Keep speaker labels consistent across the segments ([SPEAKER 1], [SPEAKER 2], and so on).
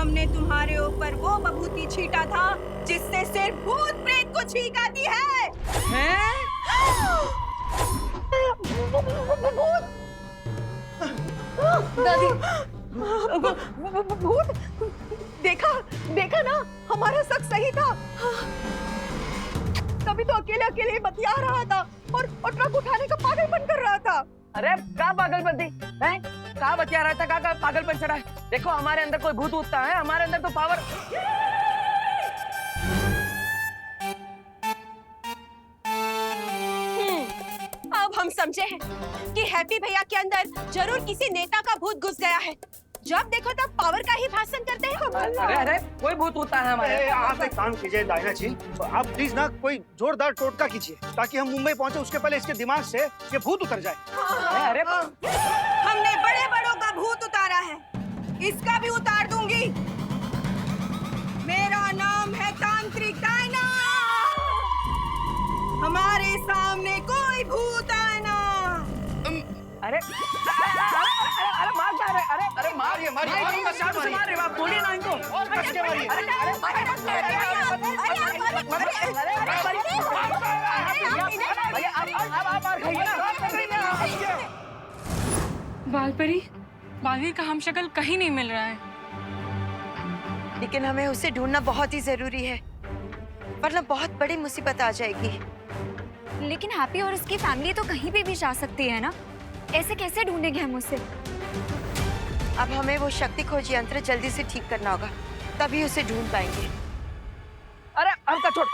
[SPEAKER 1] हमने तुम्हारे ऊपर वो बभूति छीटा था जिससे सिर्फ भूत प्रेत को छींक आती है।
[SPEAKER 2] हैं?
[SPEAKER 3] दादी भूत देखा देखा ना, हमारा शक सही था। तभी तो अकेले अकेले बतिया रहा था और ट्रक उठाने का पागलपन कर रहा था।
[SPEAKER 2] अरे का पागलपन थी हैं? का बतिया रहा था, का पागलपन चढ़ा है? देखो हमारे अंदर कोई भूत उठता है, हमारे अंदर तो पावर।
[SPEAKER 1] अब हम समझे हैं कि हैप्पी भैया के अंदर जरूर किसी नेता का भूत घुस गया है। जब देखो तब पावर का ही भाषण करते हैं।
[SPEAKER 2] अरे अरे कोई भूत उठता है हमारे।
[SPEAKER 4] आप एक काम कीजिए डायना जी, आप प्लीज ना कोई जोरदार टोटका कीजिए ताकि हम मुंबई पहुंचे उसके पहले इसके दिमाग से ये भूत उतर जाए।
[SPEAKER 2] अरे
[SPEAKER 1] हमने बड़े बड़ों का भूत उतारा है, इसका भी उतार दूंगी। मेरा नाम है तांत्रिक डायना। हमारे सामने कोई भूत आए ना।
[SPEAKER 2] अरे अरे मार जा रहे, अरे अरे
[SPEAKER 4] मारिए मारिए
[SPEAKER 2] मार रहे, आप बोलिए ना इनको।
[SPEAKER 4] और कस के मारिए।
[SPEAKER 5] बालपरी, बालवीर का हमशक्ल कहीं नहीं मिल रहा है।
[SPEAKER 3] लेकिन हमें उसे ढूंढना बहुत ही जरूरी है, वरना बहुत बड़ी मुसीबत आ जाएगी।
[SPEAKER 6] लेकिन हैप्पी और उसकी फैमिली तो कहीं भी जा सकती है ना, ऐसे कैसे ढूंढेंगे हम उसे?
[SPEAKER 3] अब हमें वो शक्ति खोज यंत्र जल्दी से ठीक करना होगा, तभी उसे ढूंढ पाएंगे।
[SPEAKER 2] अरे हमका छोड़,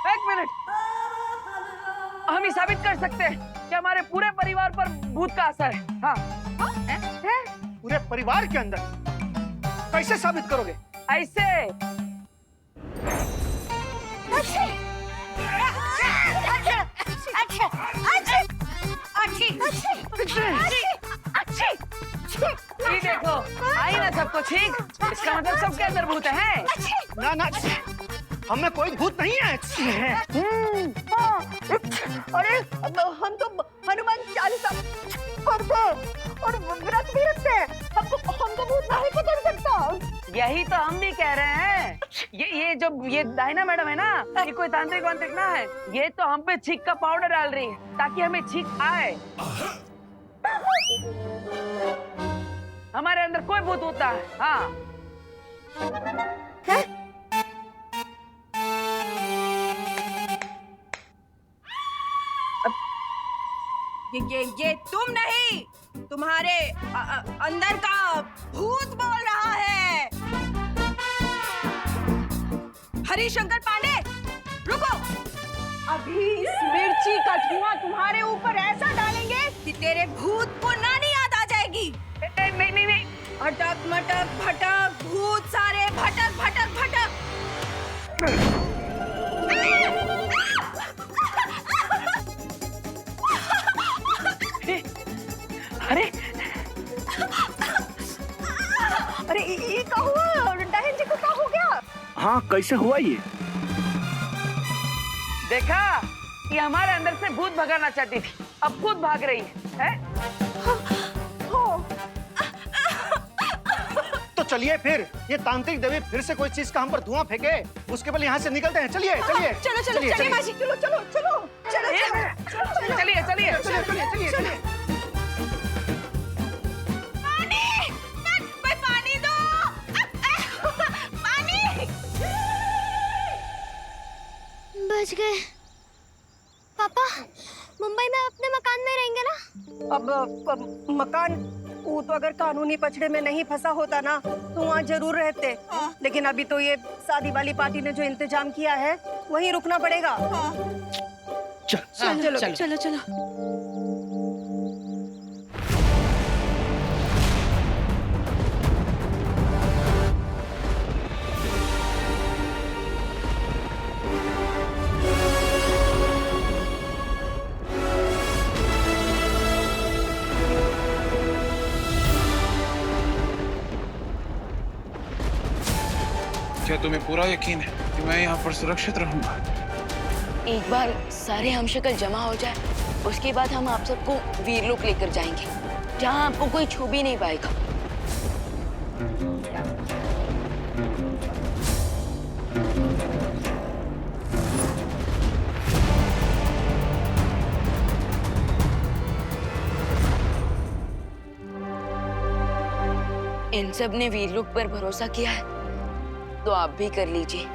[SPEAKER 2] एक मिनट। हम ही साबित कर सकते हैं कि हमारे पूरे परिवार पर भूत का असर है। हाँ।
[SPEAKER 4] पूरे परिवार के अंदर कैसे साबित करोगे?
[SPEAKER 2] ऐसे ये देखो, आई ना सबको ठीक। इसका मतलब सबके अंदर भूत है।
[SPEAKER 4] ना ना, हमें कोई भूत नहीं है।
[SPEAKER 3] अरे हम तो हनुमान चालीसा पढ़ते और व्रत भी रखते हैं, हमको भूत नहीं पकड़ सकता।
[SPEAKER 2] यही तो हम भी कह रहे हैं। ये डायना मैडम है ना, ये कोई तांत्रिक वांत्रिक ना है। ये तो हम पे छींक का पाउडर डाल रही है ताकि हमें छींक आए। हमारे अंदर कोई भूत होता है। हाँ।
[SPEAKER 1] ये तुम नहीं, तुम्हारे अंदर का भूत बोल रहा है। हरिशंकर पांडे, रुको। अभी इस मिर्ची का धुआं तुम्हारे ऊपर ऐसा डालेंगे कि तेरे भूत को नानी याद आ जाएगी।
[SPEAKER 2] नहीं।
[SPEAKER 1] अटक मटक भटक, भूत सारे भटक भटक भटक।
[SPEAKER 2] अरे
[SPEAKER 3] अरे ये क्या हुआ? डायन जी को क्या हो गया?
[SPEAKER 4] हाँ, कैसे हुआ ये?
[SPEAKER 2] देखा, ये हमारे अंदर से भूत भगाना चाहती थी, अब खुद भाग रही है?
[SPEAKER 4] तो चलिए फिर, ये तांत्रिक देवी फिर से कोई चीज का हम पर धुआं फेंके, उसके बाद यहाँ से निकलते हैं। चलिए चलिए
[SPEAKER 1] चलो मासी,
[SPEAKER 2] चलिए।
[SPEAKER 1] पानी दो। पानी।
[SPEAKER 6] बच गए। पापा, मुंबई में अपने मकान में रहेंगे ना?
[SPEAKER 3] अब मकान, वो तो अगर कानूनी पछड़े में नहीं फंसा होता ना तो वहाँ जरूर रहते। लेकिन अभी तो ये शादी वाली पार्टी ने जो इंतजाम किया है वहीं रुकना पड़ेगा।
[SPEAKER 1] चलो।
[SPEAKER 7] क्या तुम्हें पूरा यकीन है कि मैं यहाँ पर सुरक्षित रहूंगा?
[SPEAKER 8] एक बार सारे हमशक्ल जमा हो जाए, उसके बाद हम आप सबको वीरलोक लेकर जाएंगे, जहाँ आपको कोई छू भी नहीं पाएगा। इन सब ने वीरलोक पर भरोसा किया है, तो आप भी कर लीजिए।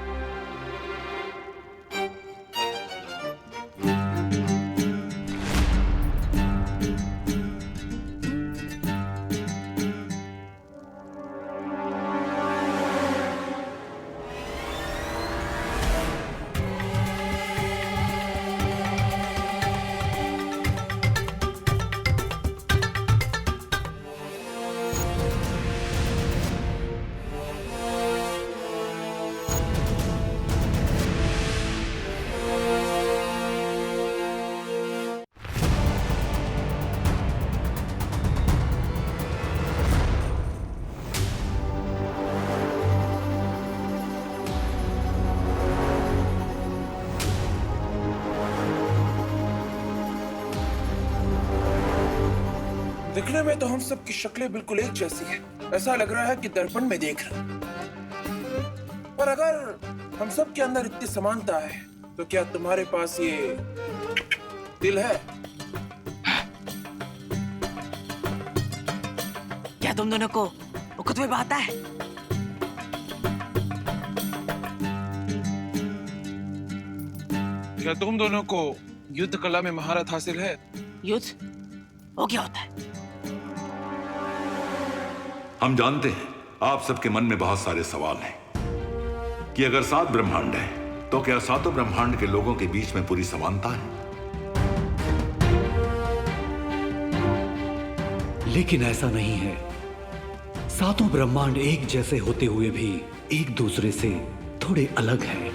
[SPEAKER 7] दिखने में तो हम सब की शक्लें बिल्कुल एक जैसी है। ऐसा लग रहा है कि दर्पण में देख रहे हैं। पर अगर हम सब के अंदर इतनी समानता है, तो क्या तुम्हारे पास ये दिल है?
[SPEAKER 2] क्या तुम दोनों को खुद में बात है?
[SPEAKER 7] क्या तुम दोनों को युद्ध कला में महारत हासिल है?
[SPEAKER 2] युद्ध वो क्या होता है?
[SPEAKER 9] हम जानते हैं आप सबके मन में बहुत सारे सवाल हैं कि अगर 7 ब्रह्मांड हैं, तो क्या 7 ब्रह्मांड के लोगों के बीच में पूरी समानता है?
[SPEAKER 10] लेकिन ऐसा नहीं है। 7 ब्रह्मांड एक जैसे होते हुए भी एक दूसरे से थोड़े अलग हैं,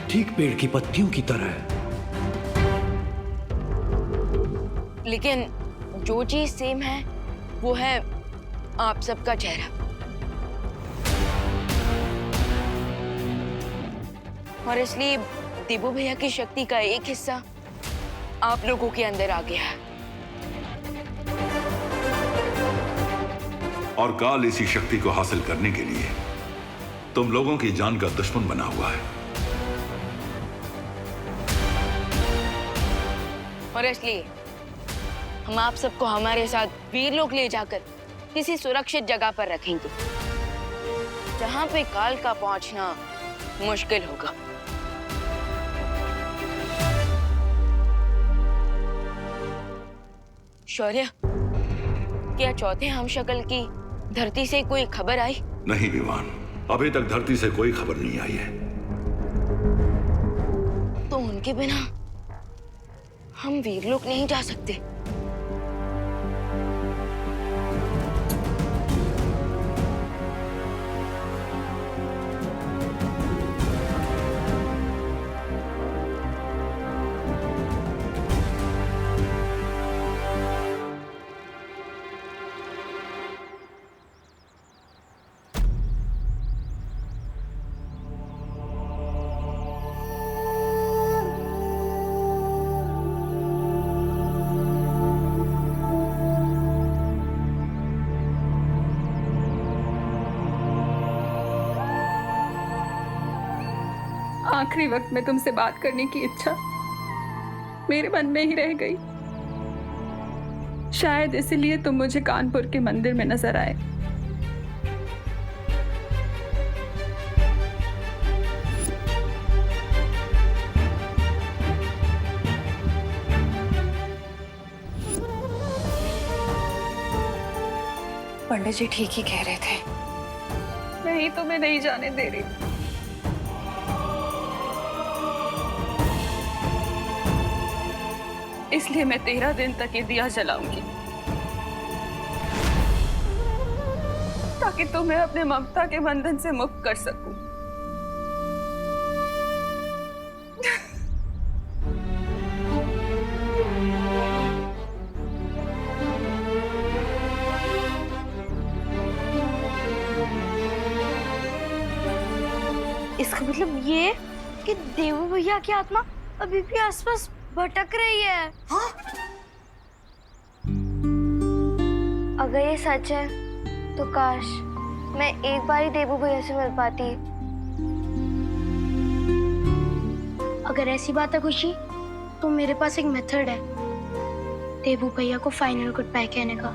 [SPEAKER 10] ठीक पेड़ की पत्तियों की तरह।
[SPEAKER 8] लेकिन जो चीज सेम है वो है आप सबका चेहरा। और इसलिए देबू भैया की शक्ति का एक हिस्सा आप लोगों के अंदर आ गया है।
[SPEAKER 9] और काल इसी शक्ति को हासिल करने के लिए तुम लोगों की जान का दुश्मन बना हुआ है।
[SPEAKER 8] और इसलिए हम आप सबको हमारे साथ वीरलोक ले जाकर किसी सुरक्षित जगह पर रखेंगे, जहां पे काल का पहुंचना मुश्किल होगा। शौर्य, क्या चौथे हमशक्ल की धरती से कोई खबर आई?
[SPEAKER 9] नहीं विवान, अभी तक धरती से कोई खबर नहीं आई है।
[SPEAKER 8] तो उनके बिना हम वीरलोक नहीं जा सकते।
[SPEAKER 5] आखिरी वक्त में तुमसे बात करने की इच्छा मेरे मन में ही रह गई। शायद इसलिए तुम मुझे कानपुर के मंदिर में नजर आए।
[SPEAKER 3] पंडित जी ठीक ही कह रहे थे।
[SPEAKER 5] मैं ही तुम्हें नहीं जाने दे रही। इसलिए मैं 13 दिन तक ये दिया जलाऊंगी, ताकि तुम्हें अपने ममता के बंधन से मुक्त कर सकूं।
[SPEAKER 6] इसका मतलब ये कि देवू भैया की आत्मा अभी भी आसपास भटक रही है। हाँ? अगर ये सच है तो काश मैं एक बार ही देवू भैया से मिल पाती। अगर ऐसी बात है खुशी, तो मेरे पास एक मेथड है देवू भैया को फाइनल गुड बाय कहने का।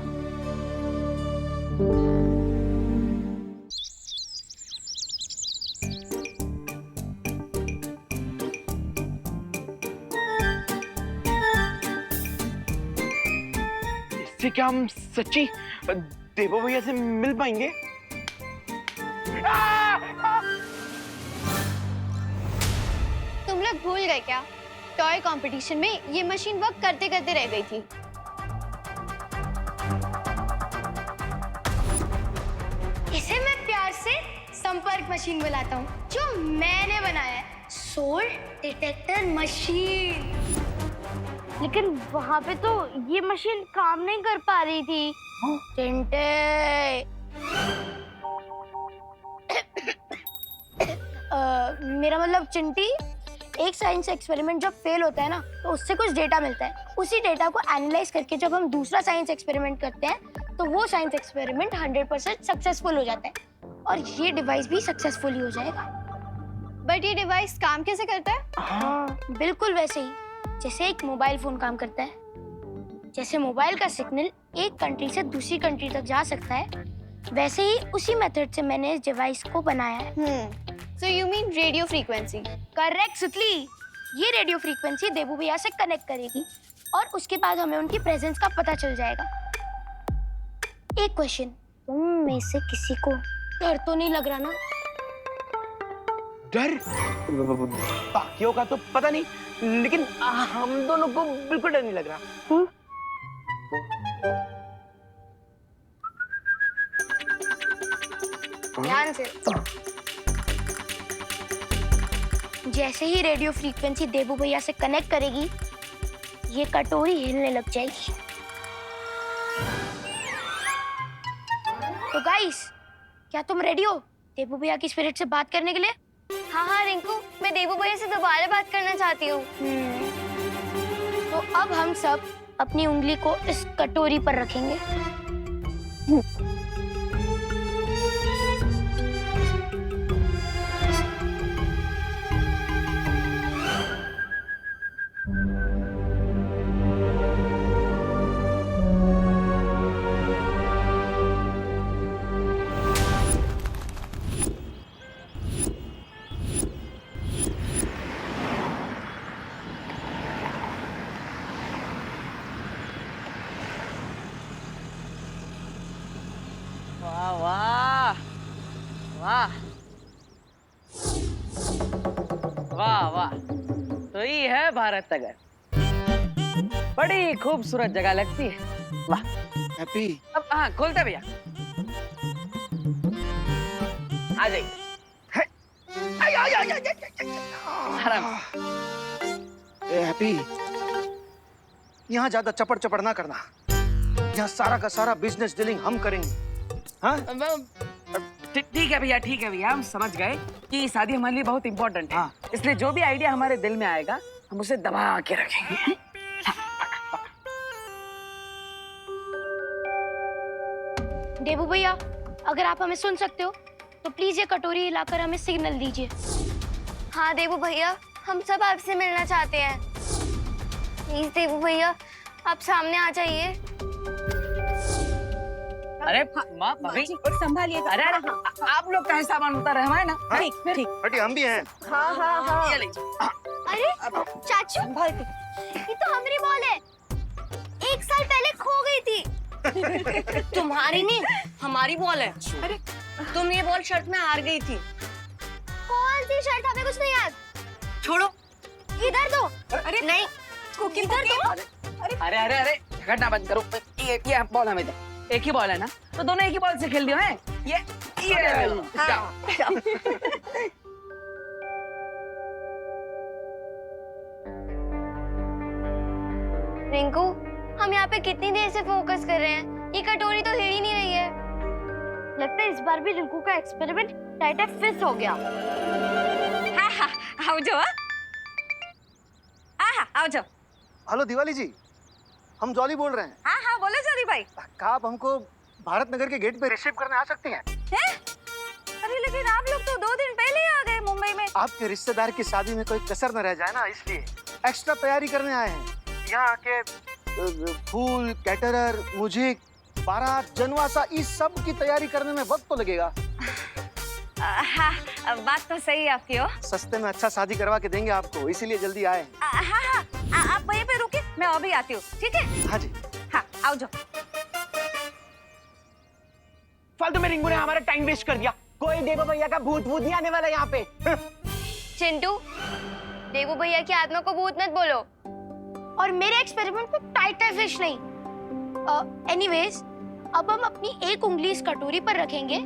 [SPEAKER 2] इससे क्या हम सच्ची देवो भैया से मिल पाएंगे?
[SPEAKER 6] तुम लोग भूल गए क्या? टॉय कंपटीशन में ये मशीन वर्क करते करते रह गई थी। इसे मैं प्यार से संपर्क मशीन बुलाता हूँ, जो मैंने बनाया है, सोल डिटेक्टर मशीन। लेकिन वहाँ पे तो ये मशीन काम नहीं कर पा रही थी। चिंटे, मेरा मतलब चिंटी, एक साइंस एक्सपेरिमेंट जब फेल होता है ना, तो उससे कुछ डेटा मिलता है। उसी डेटा को एनालाइज करके जब हम दूसरा साइंस एक्सपेरिमेंट करते हैं, तो वो साइंस एक्सपेरिमेंट 100% सक्सेसफुल हो जाता है और ये डिवाइस भी सक्सेसफुल हो जाएगा। बट ये डिवाइस काम कैसे करता है? हाँ, बिल्कुल वैसे ही जैसे एक मोबाइल फोन काम करता है। जैसे मोबाइल का सिग्नल एक कंट्री से दूसरी कंट्री तक जा सकता है, वैसे ही उसी मेथड से मैंने इस डिवाइस को बनाया है। So you mean radio frequency? Correct सुतली। ये रेडियो फ्रीक्वेंसी देवू भैया से कनेक्ट करेगी और उसके बाद हमें उनकी प्रेजेंस का पता चल जाएगा। एक क्वेश्चन, तुम में से किसी को डर तो नहीं लग रहा ना?
[SPEAKER 2] डर? बाकियों का तो पता नहीं, लेकिन हम दोनों को बिल्कुल डर नहीं लग रहा।
[SPEAKER 6] ध्यान से। जैसे ही रेडियो फ्रीक्वेंसी देवू भैया से कनेक्ट करेगी, ये कटोरी हिलने लग जाएगी। तो गाइस, क्या तुम रेडी हो देवू भैया की स्पिरिट से बात करने के लिए? हाँ हाँ रिंकू, मैं देवू भैया से दोबारा बात करना चाहती हूँ। तो अब हम सब अपनी उंगली को इस कटोरी पर रखेंगे।
[SPEAKER 2] वाह वाह वाह वाह वाह, तो ये है भारत नगर। बड़ी खूबसूरत जगह लगती है। वाह
[SPEAKER 4] हैप्पी।
[SPEAKER 2] अब हाँ खोलते भैया, आ जाइए। आराम।
[SPEAKER 4] ए हैप्पी, यहाँ ज्यादा चपड़ चपड़ ना करना। यहाँ सारा का सारा बिजनेस डीलिंग हम करेंगे। हाँ?
[SPEAKER 2] ठीक है भैया, ठीक है भैया, हम समझ गए कि शादी हमारे लिए बहुत इम्पोर्टेंट है। इसलिए जो भी आइडिया हमारे दिल में आएगा, हम उसे दबा के रखेंगे।
[SPEAKER 6] देवू भैया, अगर आप हमें सुन सकते हो तो प्लीज ये कटोरी हिलाकर हमें सिग्नल दीजिए। हाँ देवू भैया, हम सब आपसे मिलना चाहते हैं। प्लीज देवू भैया, आप सामने आ जाइए।
[SPEAKER 2] अरे माँ भाभी संभालिएगा। अरे आप लोग का सामान उतार है ना? ठीक ठीक,
[SPEAKER 4] हटी, हम भी हैं।
[SPEAKER 3] हाँ हाँ हाँ।
[SPEAKER 2] ये लीजिए।
[SPEAKER 6] अरे चाचू, ये तो हमारी बॉल है। 1 साल पहले खो गई थी।
[SPEAKER 1] तुम्हारी नहीं, हमारी बॉल है। अरे तुम ये बॉल शर्ट में हार गई थी।
[SPEAKER 6] कौन सी शर्ट? हमें कुछ नहीं याद।
[SPEAKER 1] छोड़ो,
[SPEAKER 6] इधर दो।
[SPEAKER 1] अरे नहीं,
[SPEAKER 6] इधर दो।
[SPEAKER 2] अरे अरे अरे, झगड़ना बंद करो। ये बॉल हमें दे। एक ही बॉल है ना, तो दोनों एक ही बॉल से खेल दियो हैं। ये
[SPEAKER 6] रिंकू, हम यहाँ पे कितनी देर से फोकस कर रहे हैं, ये कटोरी तो हिल ही नहीं रही है। लगता है इस बार भी रिंकू का एक्सपेरिमेंट टाइट फिक्स हो गया।
[SPEAKER 1] हाँ हाँ, आओ जाओ। हाँ हाँ, आओ जाओ।
[SPEAKER 4] हेलो दिवाली जी, हम जॉली बोल रहे हैं।
[SPEAKER 1] हाँ हाँ, बोले जॉली भाई।
[SPEAKER 4] क्या आप हमको भारत नगर के गेट पे रिसीव करने आ सकती हैं?
[SPEAKER 1] हैं? अरे लेकिन आप लोग तो 2 दिन पहले ही आ गए मुंबई में।
[SPEAKER 4] आपके रिश्तेदार की शादी में कोई कसर न रह जाए ना, इसलिए एक्स्ट्रा तैयारी करने आए हैं। यहाँ आके फूल, कैटरर, म्यूजिक, बारात, जनवासा, इस सब की तैयारी करने में वक्त तो लगेगा।
[SPEAKER 1] हाँ, बात तो सही है आपकी। हो
[SPEAKER 4] सस्ते में अच्छा शादी करवा के देंगे आपको, इसीलिए जल्दी आए।
[SPEAKER 1] हाँ हाँ, आप वहीं पे रुके, मैं अभी आती हूँ। ठीक है?
[SPEAKER 4] हाँ जी।
[SPEAKER 1] हाँ, आओ जाओ।
[SPEAKER 2] फालतू में रिंगू ने हमारा टाइम वेस्ट कर दिया। कोई देवो भैया का भूत भूत नहीं आने वाला यहाँ पे।
[SPEAKER 6] चिंटू, देवू भैया की आत्मा को भूत मत बोलो, और मेरे एक्सपेरिमेंट को टाइटर फिश नहीं। एनीवेज, अब हम अपनी एक उंगली इस कटोरी पर रखेंगे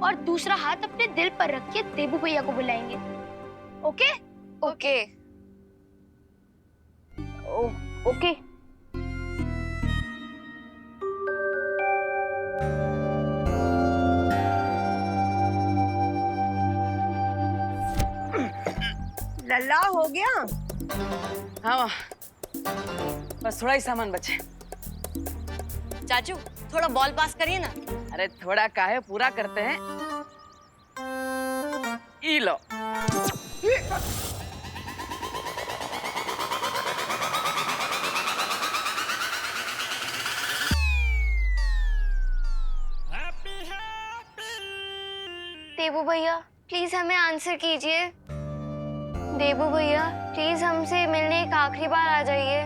[SPEAKER 6] और दूसरा हाथ अपने दिल पर रख के देवू भैया को बुलाएंगे। ओके?
[SPEAKER 8] ओके।
[SPEAKER 6] ओके।
[SPEAKER 3] लल्ला हो गया?
[SPEAKER 2] हाँ माँ, बस थोड़ा ही सामान बचे।
[SPEAKER 8] चाचू थोड़ा बॉल पास करिए ना।
[SPEAKER 2] अरे थोड़ा काहे, पूरा करते हैं। ई लो।
[SPEAKER 6] देवू भैया प्लीज हमें आंसर कीजिए। देवू भैया प्लीज हमसे मिलने एक आखिरी बार आ जाइए।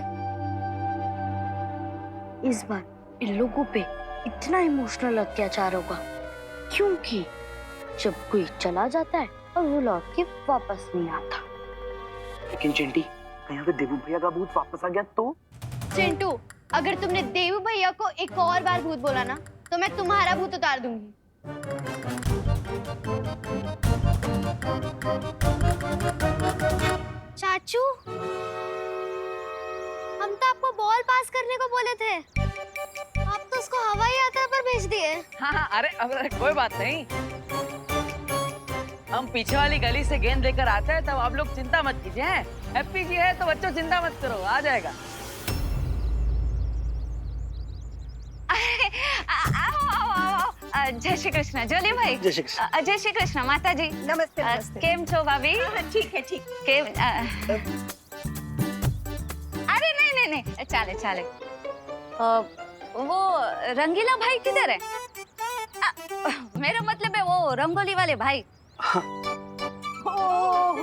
[SPEAKER 6] इस बार इन लोगों पे इतना इमोशनल अत्याचार होगा क्योंकि जब कोई चला जाता है और वो लौट के वापस नहीं आता।
[SPEAKER 2] लेकिन चिंटी, कहीं अगर देवू भैया का भूत वापस आ गया तो?
[SPEAKER 6] चिंटू, अगर तुमने देवू भैया को एक और बार भूत बोला ना तो मैं तुम्हारा भूत उतार दूंगी। चाचू, हम तो आपको बॉल पास करने को बोले थे, आप तो उसको हवाई यात्रा पर भेज दिए।
[SPEAKER 2] हाँ, अरे कोई बात नहीं। हम पीछे वाली गली से गेंद लेकर आते हैं, तब आप लोग चिंता मत कीजिए। हैप्पी जी है तो बच्चों चिंता मत करो, आ जाएगा।
[SPEAKER 1] जय श्री कृष्ण जोली भाई।
[SPEAKER 4] जय श्री कृष्ण।
[SPEAKER 1] जय श्री कृष्ण माता जी।
[SPEAKER 3] नमस्ते नमस्ते।
[SPEAKER 1] केम छो भाभी?
[SPEAKER 3] ठीक है ठीक।
[SPEAKER 1] केम अरे नहीं, चाले चाले। वो रंगीला भाई किधर है? मेरा मतलब है वो रंगोली वाले भाई।
[SPEAKER 3] ओह,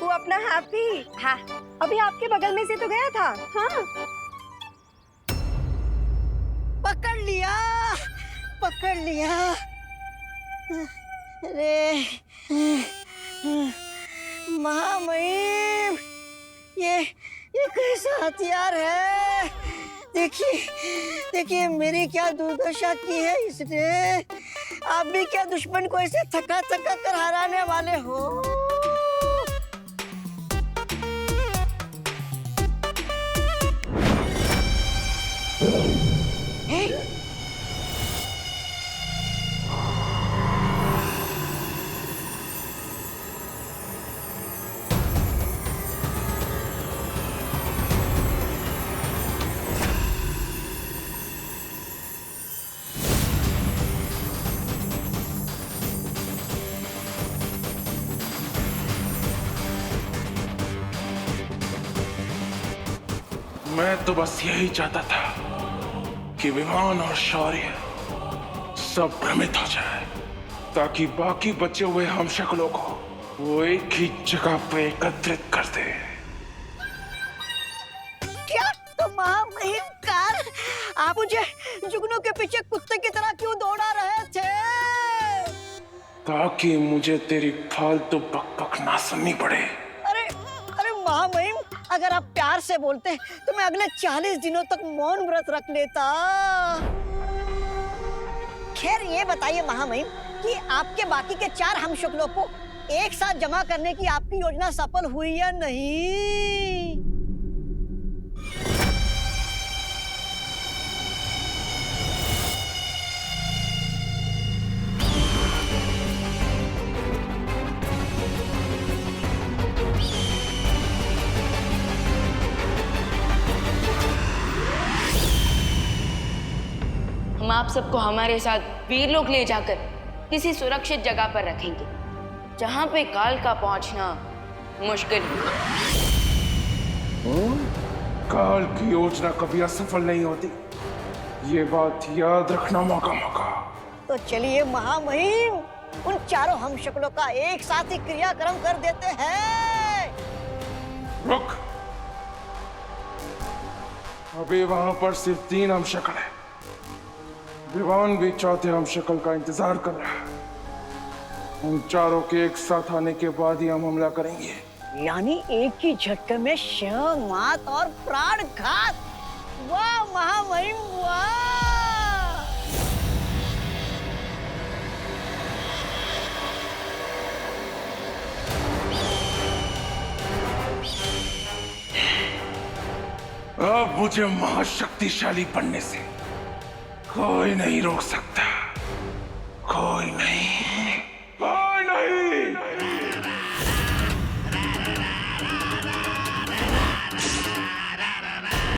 [SPEAKER 3] वो अपना हैप्पी।
[SPEAKER 1] हाँ,
[SPEAKER 3] अभी आपके बगल में से तो गया था। हाँ,
[SPEAKER 11] पकड़ लिया। अरे महामहिम, ये कैसा हथियार है? देखिए मेरी क्या दुर्दशा की है इसने। आप भी क्या दुश्मन को ऐसे थका कर हराने वाले हो?
[SPEAKER 7] मैं तो बस यही चाहता था कि विमान और शौर्य सब भ्रमित हो जाए, ताकि बाकी बचे हुए हमशक्लों को वो एक ही जगह पे एकत्रित कर दे।
[SPEAKER 11] क्या तो महामहिम कार, आप मुझे जुगनू के पीछे कुत्ते की तरह क्यों दौड़ा रहे थे?
[SPEAKER 7] ताकि मुझे तेरी फालतू बकबक ना सुननी पड़े।
[SPEAKER 11] अरे महामहिम, अगर आप प्यार से बोलते तो मैं अगले 40 दिनों तक मौन व्रत रख लेता। खैर ये बताइए महामहिम कि आपके बाकी के 4 हमशक्लों को एक साथ जमा करने की आपकी योजना सफल हुई या नहीं?
[SPEAKER 8] हम आप सबको हमारे साथ वीरलोक ले जाकर किसी सुरक्षित जगह पर रखेंगे, जहां पे काल का पहुंचना मुश्किल है।
[SPEAKER 7] काल की योजना कभी असफल नहीं होती, ये बात याद रखना। मौका
[SPEAKER 11] तो चलिए महामहिम, उन 4 हमशक्लों का एक साथ ही क्रियाक्रम कर देते हैं।
[SPEAKER 7] रुक, अभी वहां पर सिर्फ 3 हमशक्ल है। विवान भी चौथे हम शक्ल का इंतजार कर रहा है। हम चारों के एक साथ आने के बाद ही हम हमला करेंगे।
[SPEAKER 11] यानी एक ही झटके में शिव, मात और प्राण घात। वाह महामहिम वाह!
[SPEAKER 7] अब मुझे महाशक्तिशाली बनने से कोई नहीं रोक सकता।